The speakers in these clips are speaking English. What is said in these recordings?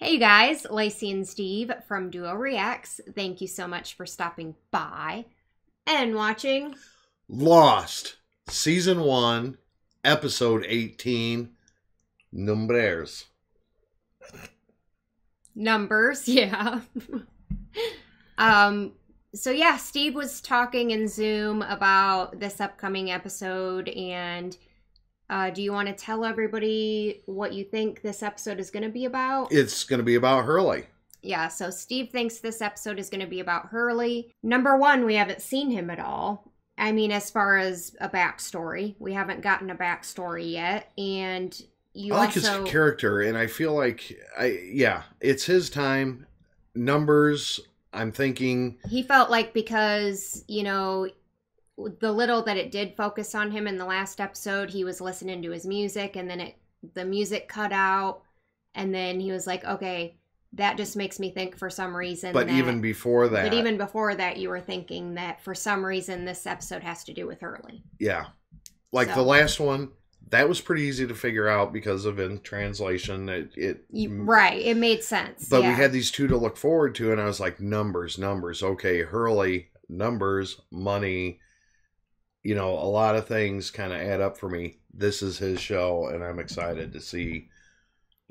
Hey guys, Lacey and Steve from Duo Reacts. Thank you so much for stopping by and watching Lost, Season 1, Episode 18, Numbers. Numbers, yeah. So yeah, Steve was talking in Zoom about this upcoming episode, and do you want to tell everybody what you think this episode is going to be about? It's going to be about Hurley. Yeah, so Steve thinks this episode is going to be about Hurley. Number one, we haven't seen him at all. I mean, as far as a backstory, we haven't gotten a backstory yet. And you I like his character, and I feel like, it's his time. Numbers, I'm thinking. He felt like because, you know, the little that it did focus on him in the last episode, he was listening to his music, and then the music cut out, and then he was like, okay, that just makes me think for some reason. But even before that, you were thinking that for some reason this episode has to do with Hurley. Yeah. Like the last one, that was pretty easy to figure out because of in translation. Right. It made sense. But we had these two to look forward to, and I was like, numbers. Okay, Hurley, numbers, money. You know, a lot of things kind of add up for me. This is his show, and I'm excited to see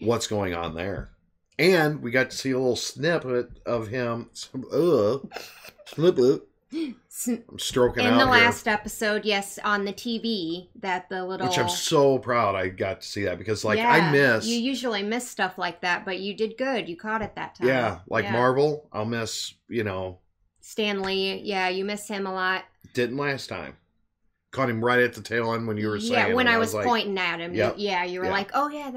what's going on there. And we got to see a little snippet of him. I'm stroking out in the last episode, yes, on the TV, that the little... Which I'm so proud I got to see that, because, like, I miss... You usually miss stuff like that, but you did good. You caught it that time. Yeah, like Marvel, I'll miss, you know... Stanley, yeah, you miss him a lot. Didn't last time. Caught him right at the tail end when you were saying... Yeah, when I was like, pointing at him. Yep. You were like, oh, yeah,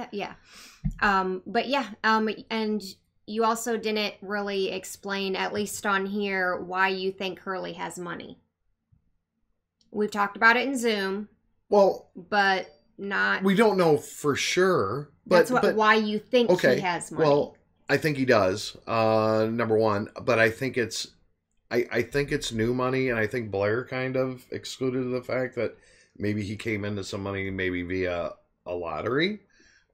but yeah, and you also didn't really explain, at least on here, why you think Hurley has money. We've talked about it in Zoom. Well, but not... We don't know for sure. But, why you think he has money. Well, I think he does, number one. But I think it's... I think it's new money, and I think Blair kind of excluded the fact that maybe he came into some money maybe via a lottery,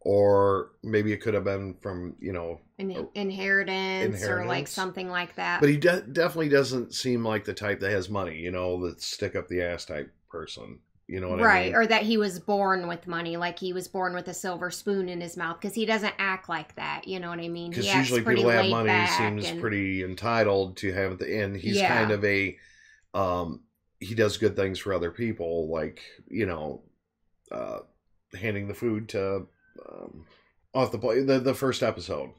or maybe it could have been from, you know... Inheritance, or like something like that. But he definitely doesn't seem like the type that has money, you know, the stick up the ass type person. You know what I mean? Right, or that he was born with money, like he was born with a silver spoon in his mouth, because he doesn't act like that, you know what I mean? Because usually people that have money seems pretty entitled to have the end. He's kind of a, he does good things for other people, like, you know, handing the food to, off the plate, the first episode.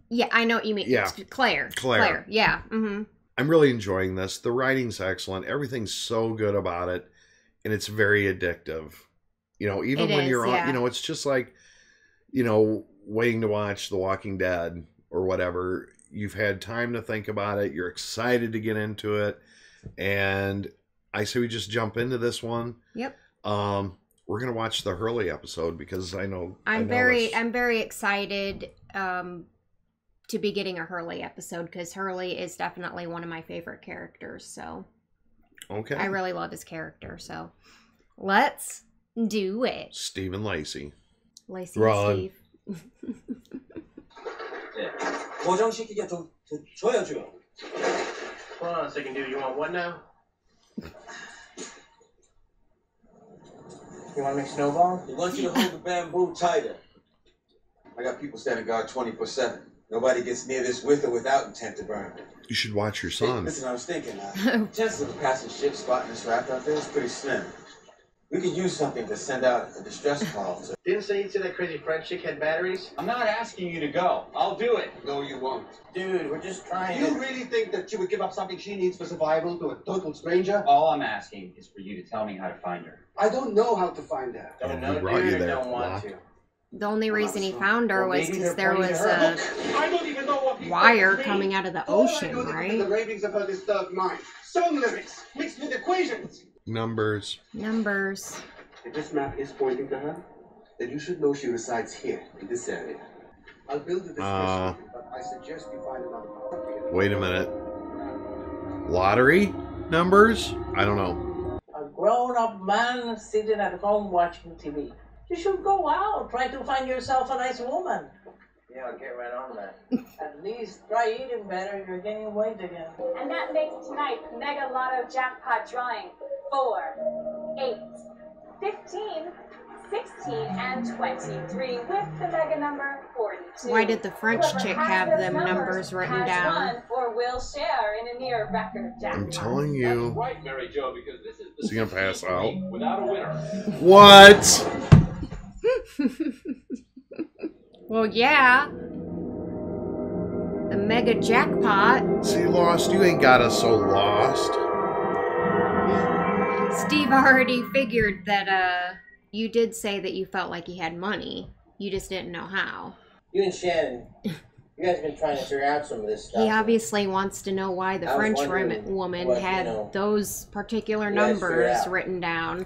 Yeah, I know what you mean. Yeah. Claire, yeah. Mm-hmm. I'm really enjoying this. The writing's excellent. Everything's so good about it. And it's very addictive. You know, even when you're on, you know, it's just like, you know, waiting to watch The Walking Dead or whatever. You've had time to think about it. You're excited to get into it. And I say we just jump into this one. Yep. We're going to watch the Hurley episode, because I'm very excited to be getting a Hurley episode, because Hurley is definitely one of my favorite characters, so... Okay. I really love his character, so let's do it. Steve and Lacey. Lacey and Steve. 고정시키기가 좀 줘야죠. Hold on a second, dude. You want what now? You want to make snowball? I want you to hold the bamboo tighter. I got people standing guard 24/7. Nobody gets near this with or without intent to burn. You should watch your son. Hey, listen, I was thinking, chances of a passing ship spotting this raft out there is pretty slim. We could use something to send out a distress call. Didn't say you'd say that crazy French chick had batteries? I'm not asking you to go. I'll do it. No, you won't. Dude, we're just trying You really think that she would give up something she needs for survival to a total stranger? All I'm asking is for you to tell me how to find her. I don't know how to find her. Don't know, dude, don't want to. The only reason he found her was because there was a wire coming out of the ocean, right? The ravings of her disturbed mind. Song lyrics mixed with equations. Numbers. If this map is pointing to her, then you should know she resides here, in this area. I'll build a discussion, but I suggest you find another. Wait a minute. Lottery numbers? I don't know. A grown-up man sitting at home watching TV. You should go out, try to find yourself a nice woman. Yeah, I'll get right on that. At least try eating better. You're gaining weight again. And that makes tonight's Mega Lotto Jackpot drawing 4, 8, 15, 16, and 23 with the mega number 42. Why did the French chick have them numbers written down? Won or will share in a near record jackpot. I'm telling you. That's right, Mary Jo, because this is the Is he gonna pass out? without a winner. What? Well, yeah. The mega jackpot. See, Lost, you ain't got us so lost. Steve already figured that, you did say that you felt like he had money. You just didn't know how. You and Shannon, you guys have been trying to figure out some of this stuff. He obviously wants to know why the French woman had those particular numbers written down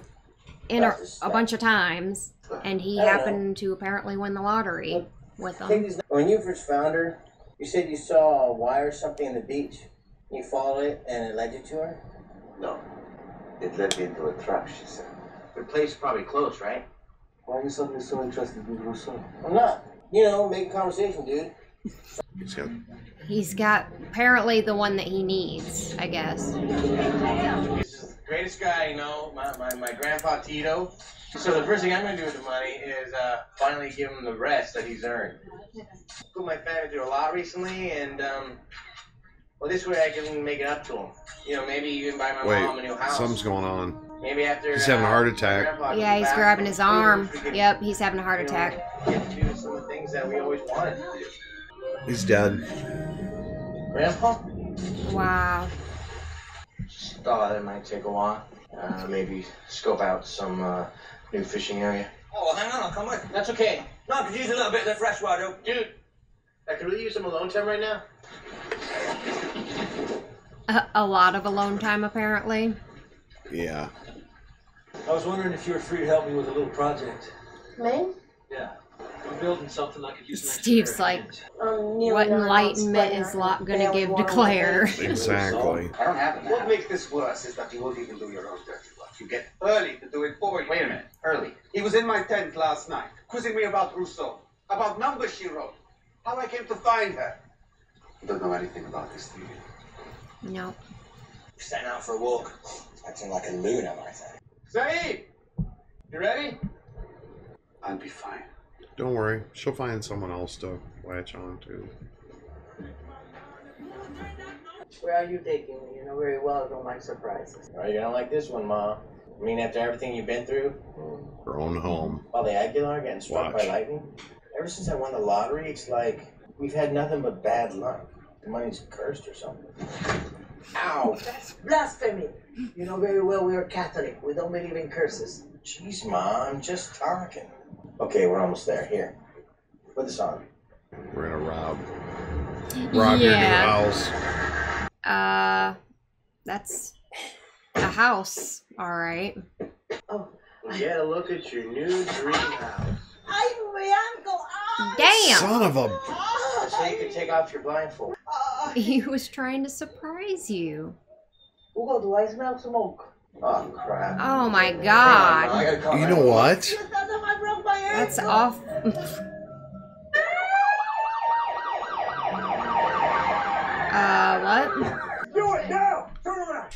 in a bunch of times, and he happened to apparently win the lottery with them. When you first found her, you said you saw a wire or something on the beach. You followed it, and it led you to her? No. It led me into a trap, she said. The place is probably close, right? Why are you suddenly so interested in Rousseau? I'm not. You know, make a conversation, dude. He's got apparently the one that he needs, I guess. This is the greatest guy, you know, my grandpa Tito. So the first thing I'm going to do with the money is finally give him the rest that he's earned. Put my family through a lot recently, and well, this way I can make it up to him. You know, maybe even buy my mom a new house. Something's going on. Maybe after he's having a heart attack. Yeah, he's grabbing his arm. Yep, he's having a heart attack. Get to do some of the things that we always wanted to do. He's dead. Grandpa? Wow. Just thought it might take a while. Maybe scope out some new fishing area. Oh, well, hang on, I'll come with. That's okay. No, I could use a little bit of the fresh water. Dude, I could really use some alone time right now. A lot of alone time, apparently. Yeah. I was wondering if you were free to help me with a little project. Me? Yeah. I'm building something I could use. Steve's like, what enlightenment is Locke gonna give to Claire? Exactly. I don't have it. What makes this worse is that you won't even do your own dirty work. You get Early to do it for you. Wait a minute. Early. He was in my tent last night, quizzing me about Rousseau, about numbers she wrote, how I came to find her. You don't know anything about this, do you? No. Setting out for a walk. Acting like a loon, I might say. Saeed! You ready? I'll be fine. Don't worry. She'll find someone else to latch on to. Where are you taking me? You know very well I don't like surprises. Are you gonna like this one, Ma? I mean, after everything you've been through? Her own home. While the Aguilar getting struck Watch. by lightning? Ever since I won the lottery, it's like we've had nothing but bad luck. The money's cursed or something. Ow! That's blasphemy. You know very well we are Catholic. We don't believe in curses. Jeez, Ma, I'm just talking. Okay, we're almost there. Here. Put this on. We're gonna rob your new house. That's a house, alright. Oh. Get a look at your new dream house. Ay, my uncle! Damn! Son of a... So you can take off your blindfold. He was trying to surprise you. Hugo, do I smell smoke? Oh, crap. Oh my god. I gotta call You know what? I broke my ankle. That's off. What? Do it now! Turn around!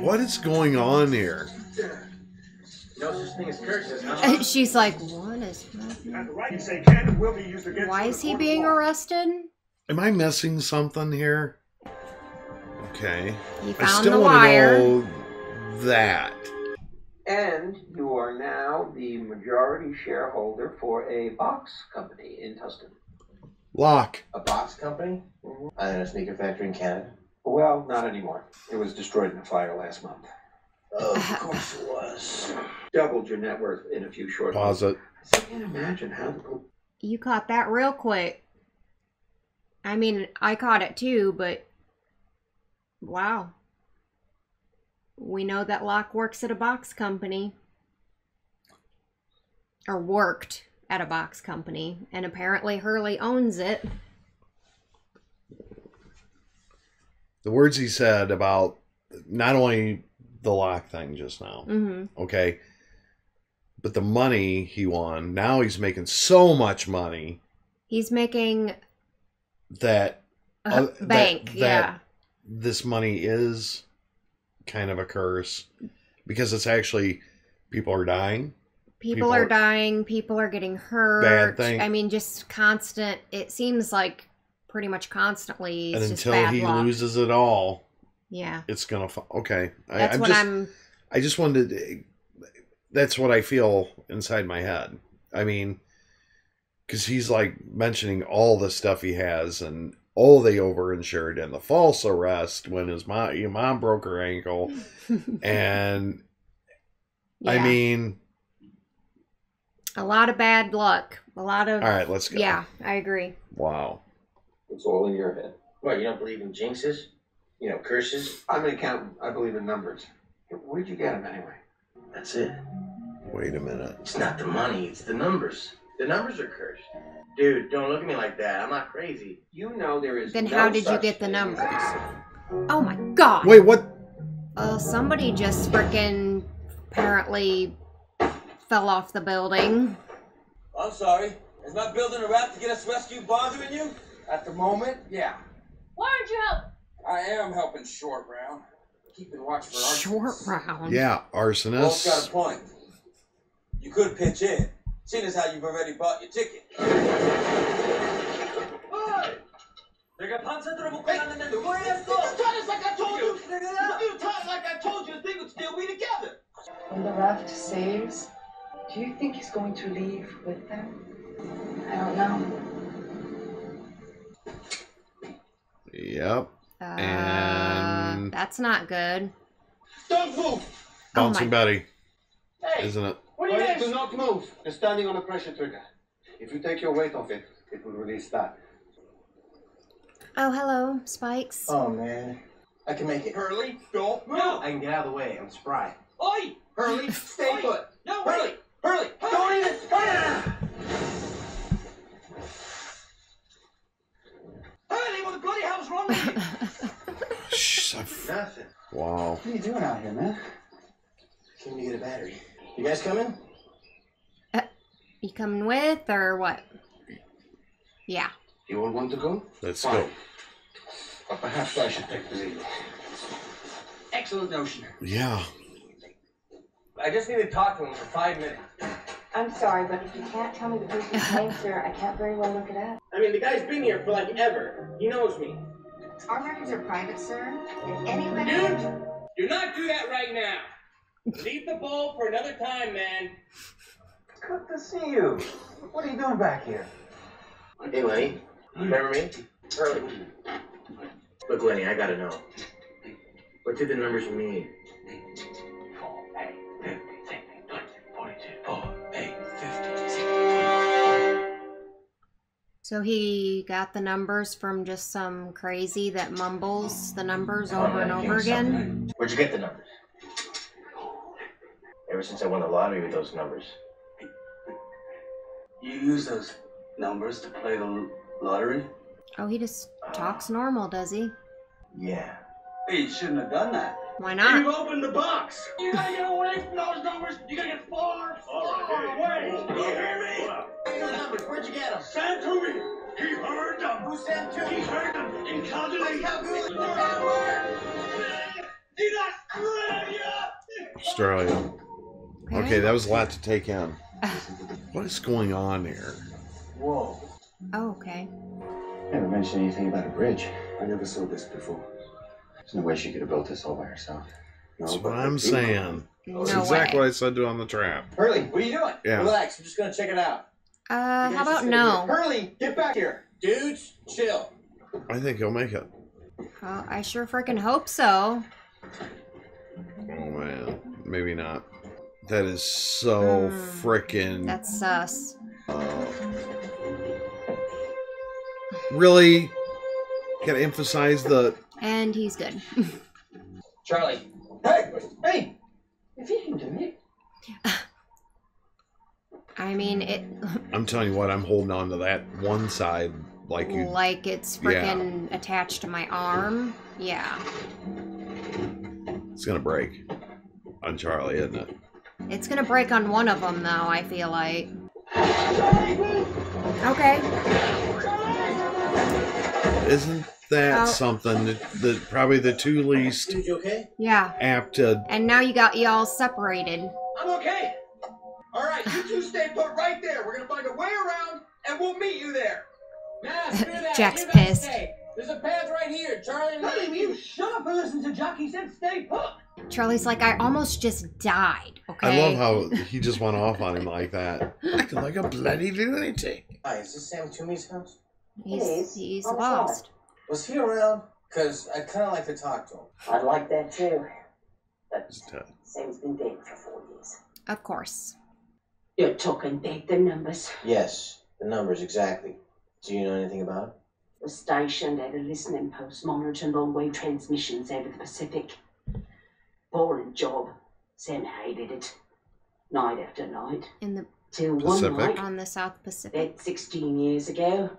What is going on here? No such thing as curses, huh? She's like, what is And the right you say can and will be used against Why you is in he court of being law. arrested? Am I missing something here? Okay. He I found still the want to wire. know that. And you are now the majority shareholder for a box company in Tustin. Lock. A box company? I in a sneaker factory in Canada. Well, not anymore. It was destroyed in a fire last month. Of course it was. Doubled your net worth in a few short Pause months. it. I can't imagine how the... You caught that real quick. I mean, I caught it too, but wow. We know that Locke works at a box company. Or worked at a box company. And apparently Hurley owns it. The words he said about not only the Locke thing just now, okay, but the money he won. Now he's making so much money He's making that bank. That this money is kind of a curse because it's actually people are dying. People are dying. People are getting hurt. Bad thing. I mean, just constant. It seems like pretty much constantly. It's and just until bad he luck. loses it all, yeah, it's gonna. Okay, that's I just wanted. That's what I feel inside my head. I mean, because he's like mentioning all the stuff he has and all they overinsured and the false arrest when his mom broke her ankle, and yeah. I mean, a lot of bad luck. A lot of. All right, let's go. Yeah, I agree. Wow. It's all in your head. What, you don't believe in jinxes? You know, curses? I'm an accountant. I believe in numbers. Where'd you get them anyway? That's it. Wait a minute. It's not the money, it's the numbers. The numbers are cursed. Dude, don't look at me like that. I'm not crazy. You know there is. Then no how did you such get the thing numbers? as- Oh my god. Wait, what? Somebody just frickin' apparently fell off the building. I'm sorry. Is my building a wrap to get us rescued bothering you? At the moment, yeah. Why aren't you help? I am helping Short Round. Keeping watch for arsonists. Short Round. Yeah, Wolf's got a arsonists. point. You could pitch in, seeing as how you've already bought your ticket. 내가 판사들하고 끝났는데 왜 했어? You talk like I told you. You talk like I told you. The thing would still be together. When the raft sails, do you think he's going to leave with them? I don't know. Yep. And that's not good. Don't move. Bouncing Betty, Hey, isn't it? What do you do mean? not move. You're standing on a pressure trigger. If you take your weight off it, it will release that. Oh, hello, Spikes. Oh, man. I can make it. Hurley, don't move. I can get out of the way. I'm spry. Oi! Hurley, stay Oi! put. No, Hurley, wait. Hurley, don't even. Hurley, what the bloody hell's wrong with you? Shh. Nothing. Wow. What are you doing out here, man? Came to get a battery. You guys coming? You coming with or what? Yeah. You all want to go? Let's Fine. go. But perhaps I should take the lead. Excellent notion. Yeah. I just need to talk to him for 5 minutes. I'm sorry, but if you can't tell me the person's name, sir, I can't very well look it up. I mean, the guy's been here for like ever. He knows me. Our records are private, sir. If anybody... Dude, do not do that right now. Leave the bowl for another time, man. Good to see you. What are you doing back here? Hey, Lenny. Remember me? Early. Look, Lenny, I gotta know. What did the numbers mean? 4, 8, 50, 60, 20, 42, 4, 8, 50, 60. So he got the numbers from just some crazy that mumbles the numbers over and over again? Where'd you get the numbers? Ever since I won the lottery with those numbers. You use those numbers to play the lottery? Oh, he just talks normal, does he? Yeah. Hey, you shouldn't have done that. Why not? You've opened the box. You gotta get away from those numbers. You gotta get far, far away. You hear me? Those numbers, where'd you get them? Sent to me. He heard them. Who sent to He you? heard them in Calgary. How good you were? Did I screw you? Australia. Okay, that was a lot to take in. What is going on here? Whoa. Oh, okay. Never mentioned anything about a bridge. I never saw this before. There's no way she could have built this all by herself. No, That's but what I'm saying. That's No exactly way. what I said to on the trap. Hurley, what are you doing? Yeah. Relax, I'm just gonna check it out. How about no? Hurley, get back here. Dudes, chill. I think he'll make it. Well, I sure freaking hope so. Oh man, maybe not. That is so freaking. That's sus. Really? Gotta emphasize the. And he's good. Charlie. Hey! Hey! If you can do it. I mean, it. I'm telling you what, I'm holding on to that one side like you. Like it's freaking attached to my arm. Yeah. It's gonna break on Charlie, isn't it? It's gonna break on one of them, though, I feel like. Okay. Isn't that something that probably the two least Dude, you okay? Yeah. apt to... And now you got y'all separated. I'm okay. All right, you two stay put right there. We're gonna find a way around, and we'll meet you there. Nah, screw that. Jack's You guys pissed. stay. There's a path right here. Charlie and Hey, you shut up and listen to Jack. He said stay put. Charlie's like, I almost just died. Okay. I love how he just went off on him like that. Acting like a bloody lunatic. Hi, is this Sam Toomey's house? He's lost. Was he around? Because I'd kind of like to talk to him. I'd like that too. But Sam's been dead for 4 years. Of course. You're talking about the numbers. Yes, the numbers, exactly. Do you know anything about it? The station had a listening post monitoring long-wave transmissions out of the Pacific. Boring job. Sam hated it. Night after night. In the Till Pacific? one night, on the South Pacific. about 16 years ago,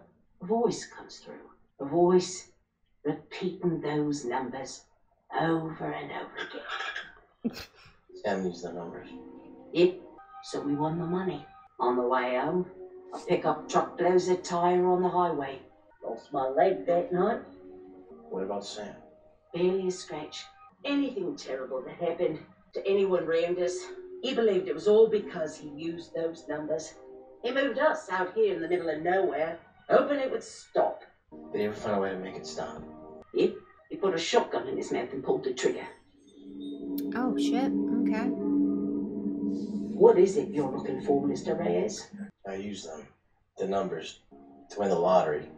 a voice comes through. A voice repeating those numbers over and over again. Sam needs the numbers. Yep. So we won the money. On the way home, a pickup truck blows a tire on the highway. Lost my leg that night. What about Sam? Barely a scratch. Anything terrible that happened to anyone around us, he believed it was all because he used those numbers. He moved us out here in the middle of nowhere, hoping it would stop. Did he ever find a way to make it stop? Yep. He put a shotgun in his mouth and pulled the trigger. Oh, shit. Okay. What is it you're looking for, Mr. Reyes? I used them, the numbers, to win the lottery.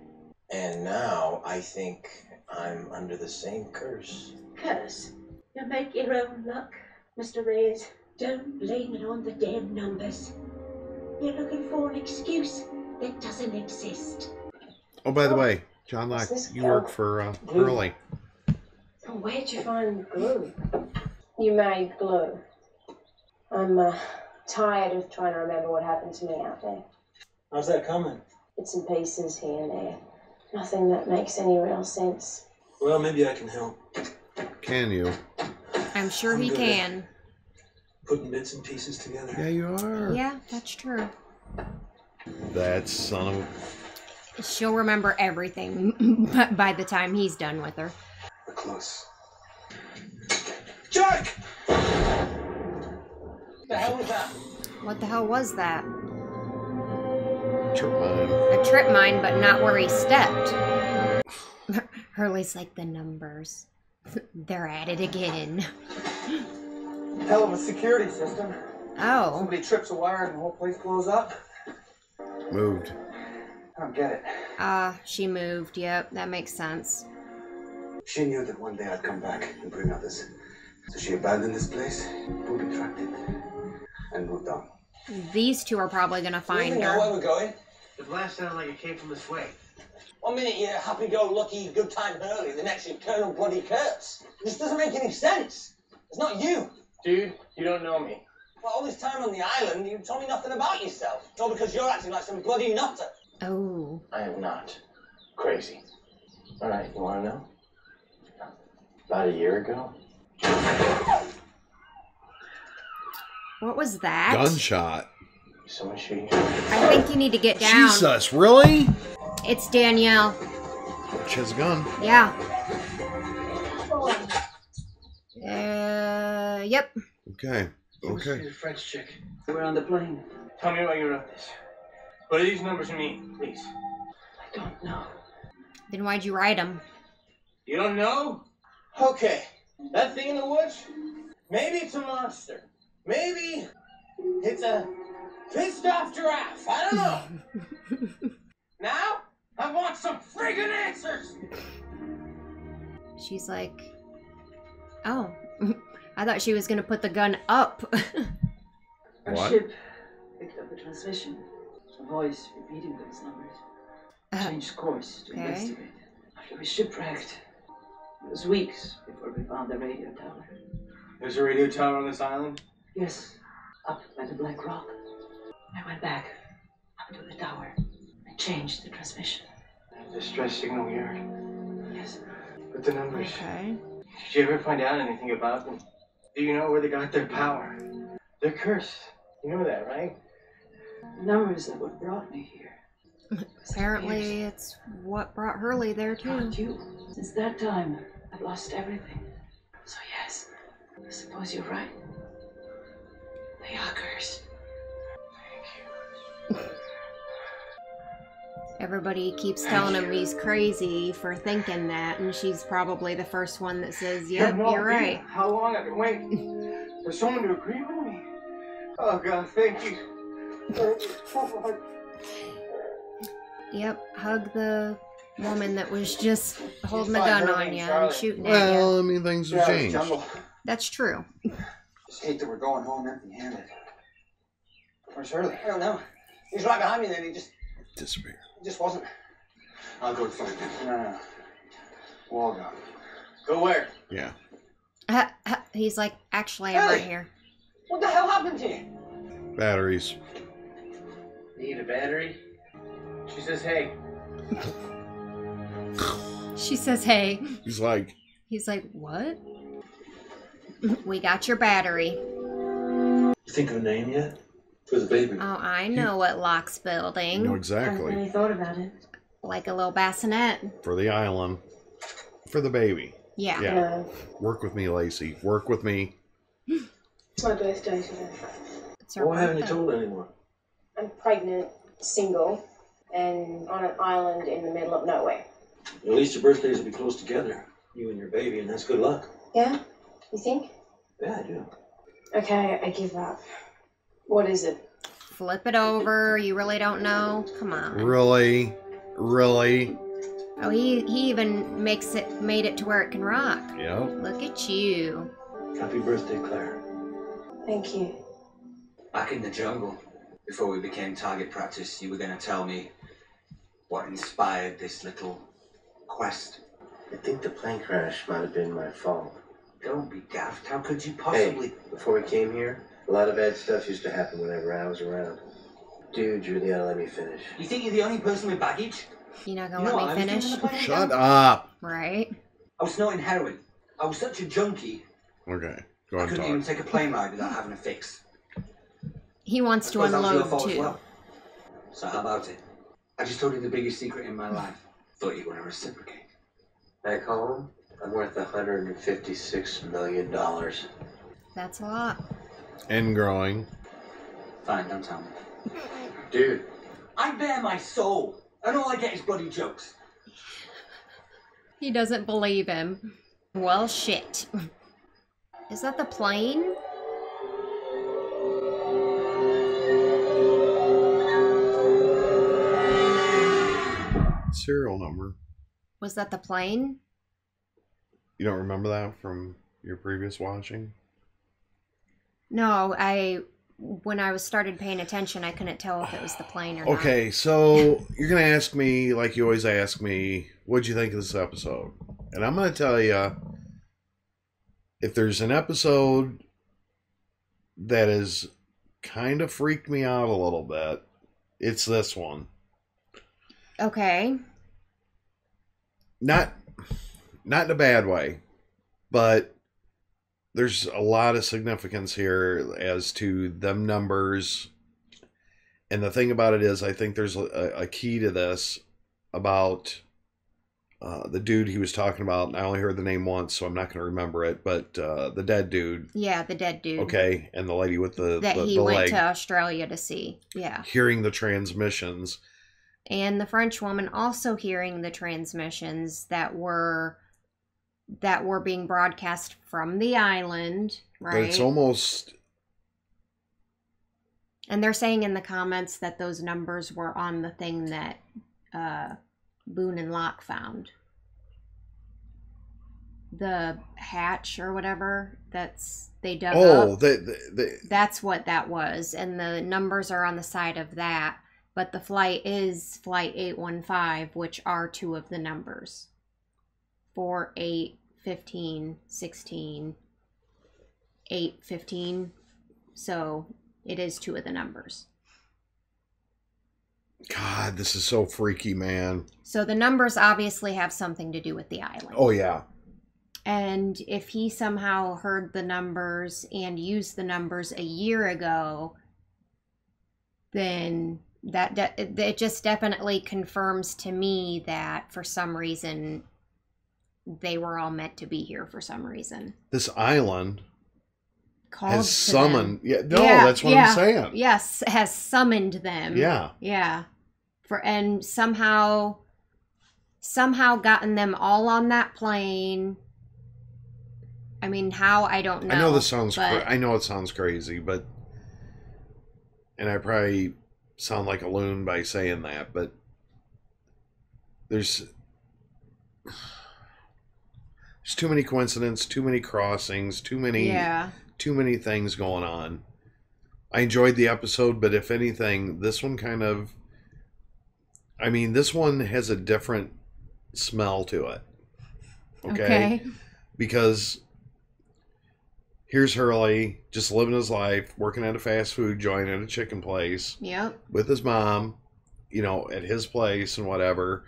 And now I think I'm under the same curse. Curse? You make your own luck, Mr. Reyes. Don't blame it on the damn numbers. You're looking for an excuse that doesn't exist. Oh, by the way, John Locke, you work for Hurley. Oh, where'd you find glue? You made glue. I'm tired of trying to remember what happened to me out there. How's that coming? Bits and pieces here and there. Nothing that makes any real sense. Well, maybe I can help. Can you? I'm sure he can. Putting bits and pieces together. Yeah, you are. Yeah, that's true. That son of a... She'll remember everything by the time he's done with her. We're close. Jack! What the hell was that? What the hell was that? Trip mine. A trip mine, but not where he stepped. Hurley's like, the numbers. They're at it again. Hell of a security system. Oh. Somebody trips a wire and the whole place blows up. Moved. I don't get it. She moved. Yep, that makes sense. She knew that one day I'd come back and bring others. So she abandoned this place, booby-trapped it, and moved on. These two are probably gonna find You know her. where we're going? The blast sounded like it came from this way. 1 minute you're happy-go-lucky, good time Hurley, the next you're Colonel Bloody Kurtz. This doesn't make any sense. It's not you. Dude, you don't know me. Well, all this time on the island, you told me nothing about yourself. It's all because you're acting like some bloody nutter. Oh. I am not crazy. All right, you want to know? About a year ago. What was that? Gunshot. Someone shooting. I think you need to get down. Jesus, really? It's Danielle. She has a gun. Yeah. Yep. Okay. Okay. French chick. We're on the plane. Tell me why you wrote this. What do these numbers mean, please? I don't know. Then why'd you write them? You don't know? Okay. That thing in the woods? Maybe it's a monster. Maybe it's a pissed off giraffe. I don't know. Now, I want some friggin' answers. She's like, oh, I thought she was gonna put the gun up. Our What? ship picked up the transmission. A voice repeating those numbers. Changed course to investigate. After we shipwrecked, it was weeks before we found the radio tower. There's a radio tower on this island? Yes, up by the Black Rock. I went back up to the tower and changed the transmission. Distress signal weird. Yes. But the numbers. Okay. Did you ever find out anything about them? Do you know where they got their power? They're cursed. You know that, right? The numbers that would brought me here. Apparently, it's what brought Hurley there, too. Can't you? Since that time, I've lost everything. So yes, I suppose you're right. They are cursed. Everybody keeps telling him he's crazy for thinking that, and she's probably the first one that says, yep, you're right. How long I've been waiting for someone to agree with me. Oh, God, thank you. Yep, hug the woman that was just holding the gun on you and shooting at you. Well, I mean, things have changed. That's true. Just hate that we're going home empty-handed. Where's Hurley? I don't know. He's right behind me, then he just disappeared. He just wasn't. I'll go find him. No. We'll all go. Go where? Yeah. He's like, actually, I'm right here. What the hell happened to you? Batteries. Need a battery? She says, hey. She says, hey. He's like, what? We got your battery. You think of a name yet? For the baby. Oh, I know what Locke's building. You know exactly. I really thought about it. Like a little bassinet. For the island. For the baby. Yeah. Yeah. Work with me, Lacey. Work with me. It's my birthday today. Why haven't you told anyone? I'm pregnant, single, and on an island in the middle of nowhere. At least your birthdays will be close together. You and your baby, and that's good luck. Yeah? You think? Yeah, I do. Okay, I give up. What is it? Flip it over. You really don't know? Come on. Really? Really? Oh, he even made it to where it can rock. Yep. Look at you. Happy birthday, Claire. Thank you. Back in the jungle, before we became target practice, you were going to tell me what inspired this little quest. I think the plane crash might have been my fault. Don't be daft. How could you possibly... Hey, before we came here, a lot of bad stuff used to happen whenever I was around. Dude, you really gotta let me finish. You think you're the only person with baggage? You're not gonna let me finish? Shut up. Right? I was snorting heroin. I was such a junkie. Okay, go I on, couldn't even take a plane ride without having a fix. He wants to That was your unload fault as too. well. So how about it? I just told you the biggest secret in my life. Thought you were gonna reciprocate. Back home, I'm worth $156 million. That's a lot. And growing. Fine, don't tell me. Dude. I bear my soul, and all I get is bloody jokes. He doesn't believe him. Well, shit. Is that the plane? Serial number. Was that the plane? You don't remember that from your previous watching? No, when I started paying attention, I couldn't tell if it was the plane or not. Okay, so you're going to ask me, like you always ask me, what'd you think of this episode? And I'm going to tell you, if there's an episode that has kind of freaked me out a little bit, it's this one. Okay. Not in a bad way, but there's a lot of significance here as to them numbers. And the thing about it is, I think there's a key to this about the dude he was talking about. And I only heard the name once, so I'm not going to remember it. But the dead dude. Yeah, the dead dude. Okay, and the lady with the he went leg. to Australia to see. Yeah. Hearing the transmissions. And the French woman also hearing the transmissions that were being broadcast from the island, right? But it's almost... And they're saying in the comments that those numbers were on the thing that Boone and Locke found. The hatch or whatever they dug up. That's what that was. And the numbers are on the side of that. But the flight is Flight 815, which are two of the numbers. 4, 8, 15, 16, 8, 15. So it is two of the numbers. God, this is so freaky, man. So the numbers obviously have something to do with the island. Oh, yeah. And if he somehow heard the numbers and used the numbers a year ago, then it just definitely confirms to me that for some reason they were all meant to be here for some reason. This island has summoned. That's what I'm saying. Yes, has summoned them. Yeah. And somehow gotten them all on that plane. I mean, how, I don't know. I know this sounds I know it sounds crazy, but and I probably sound like a loon by saying that, but there's too many coincidences, too many crossings, too many things going on. I enjoyed the episode, but if anything, this one this one has a different smell to it. Okay. Because here's Hurley just living his life, working at a fast food joint at a chicken place. Yep. With his mom, at his place and whatever.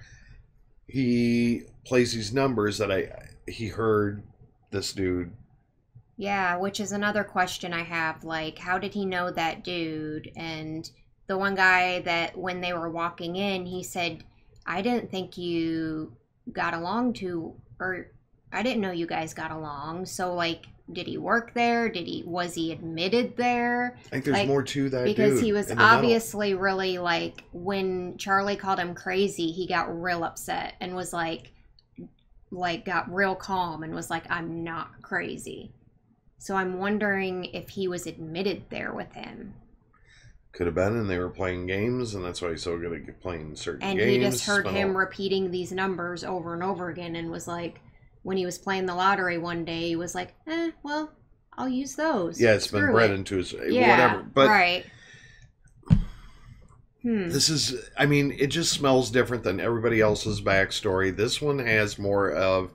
He plays these numbers that he heard this dude. Yeah, which is another question I have. Like, how did he know that dude? And the one guy that when they were walking in, he said, I didn't think you got along or I didn't know you guys got along. So, like, did he work there? Was he admitted there? I think there's more to that because dude he was obviously really, like, when Charlie called him crazy, he got real upset and was like got real calm and was like, I'm not crazy. So I'm wondering if he was admitted there with him. Could have been, and they were playing games, and that's why he's so good at playing certain games. And he just heard him repeating these numbers over and over again and was like, when he was playing the lottery one day, he was like, well, I'll use those. Yeah, it's been bred into his whatever. But right. This is, it just smells different than everybody else's backstory. This one has more of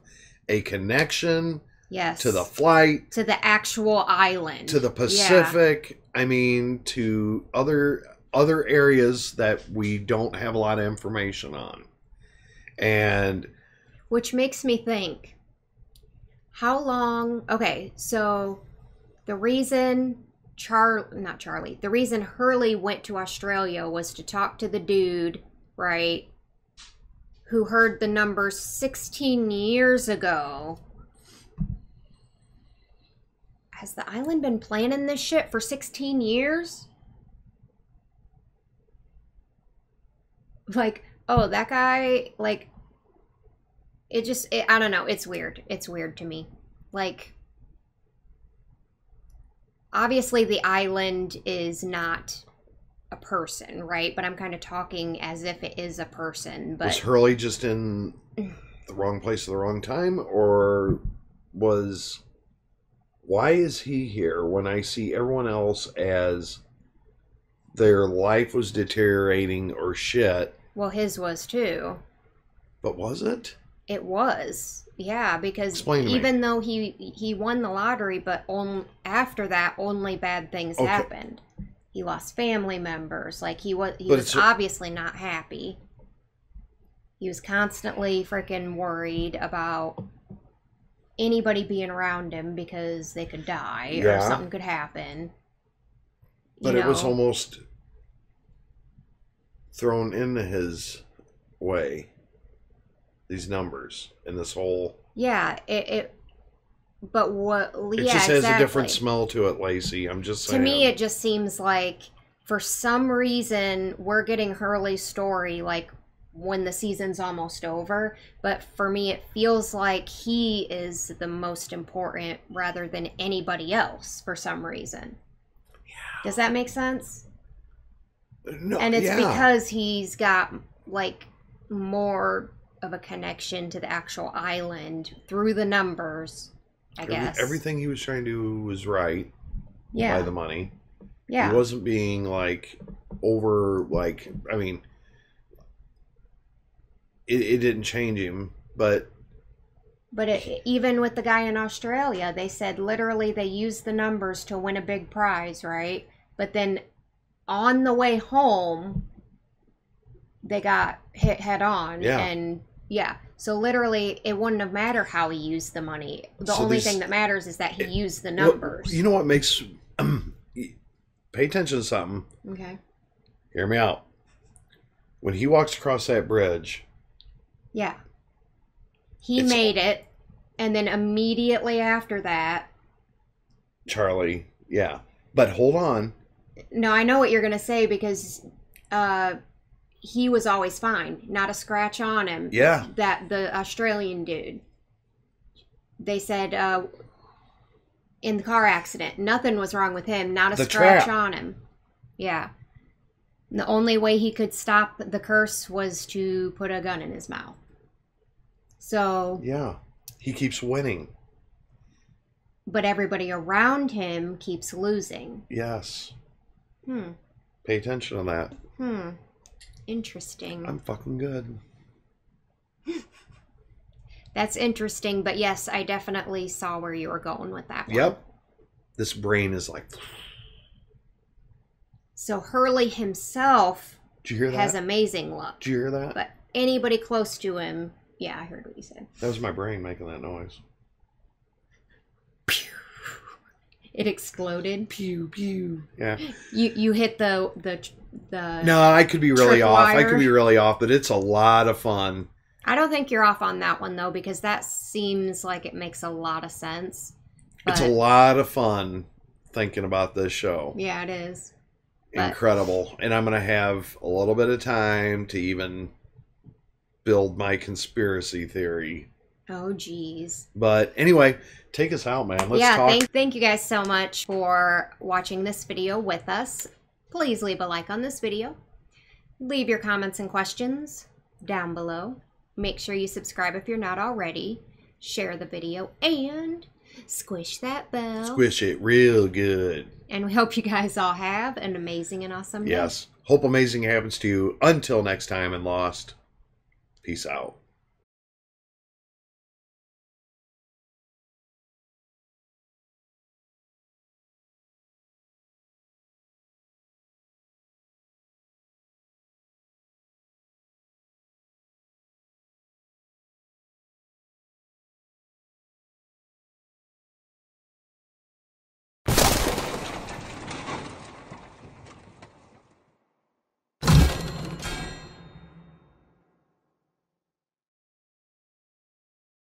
a connection to the flight. To the actual island. To the Pacific. Yeah. To other areas that we don't have a lot of information on. And which makes me think, how long, okay, so the reason the reason Hurley went to Australia was to talk to the dude, right, who heard the numbers 16 years ago. Has the island been planning this shit for 16 years? Like, oh, that guy, like, I don't know, it's weird. It's weird to me. Like, obviously the island is not a person, right? But I'm kind of talking as if it is a person. But was Hurley just in the wrong place at the wrong time? Or why is he here when I see everyone else as their life was deteriorating or shit? Well, his was too. But was it? It was, yeah, because even though he won the lottery, but after that, only bad things happened. He lost family members. Like, he was obviously not happy. He was constantly freaking worried about anybody being around him because they could die or something could happen. But it was almost thrown into his way. These numbers and this whole it just has a different smell to it, Lacey. I'm just saying. To me, it just seems like for some reason we're getting Hurley's story like when the season's almost over, but for me it feels like he is the most important rather than anybody else for some reason. Does that make sense? No, and it's because he's got like more of a connection to the actual island through the numbers, I guess. Everything he was trying to do was right. Yeah. By the money. Yeah. He wasn't being like over, like, it didn't change him, but even with the guy in Australia, they said literally they used the numbers to win a big prize, right? But then on the way home, they got hit head on. Yeah. And so literally it wouldn't have mattered how he used the money. The only thing that matters is that he used the numbers. You know what makes pay attention to something. Okay. Hear me out. When he walks across that bridge. Yeah. He made it. And then immediately after that. Charlie. Yeah. But hold on. No, I know what you're going to say because he was always fine. Not a scratch on him. Yeah. That the Australian dude. They said in the car accident, nothing was wrong with him. Not a scratch on him. Yeah. And the only way he could stop the curse was to put a gun in his mouth. So. Yeah. He keeps winning. But everybody around him keeps losing. Yes. Pay attention to that. Interesting. I'm fucking good. That's interesting, but yes, I definitely saw where you were going with that one. Yep. This brain is like... So Hurley himself Did you hear that? has amazing luck. Did you hear that? But anybody close to him... Yeah, I heard what you said. That was my brain making that noise. It exploded. Pew pew. Yeah. You hit the No, I could be really off. I could be really off, but it's a lot of fun. I don't think you're off on that one though, because that seems like it makes a lot of sense. It's a lot of fun thinking about this show. Yeah, it is. Incredible. And I'm going to have a little bit of time to even build my conspiracy theory. Oh, geez. But anyway, take us out, man. Let's talk. Thank you guys so much for watching this video with us. Please leave a like on this video. Leave your comments and questions down below. Make sure you subscribe if you're not already. Share the video and squish that bell. Squish it real good. And we hope you guys all have an amazing and awesome day. Yes. Hope amazing happens to you. Until next time in Lost. Peace out.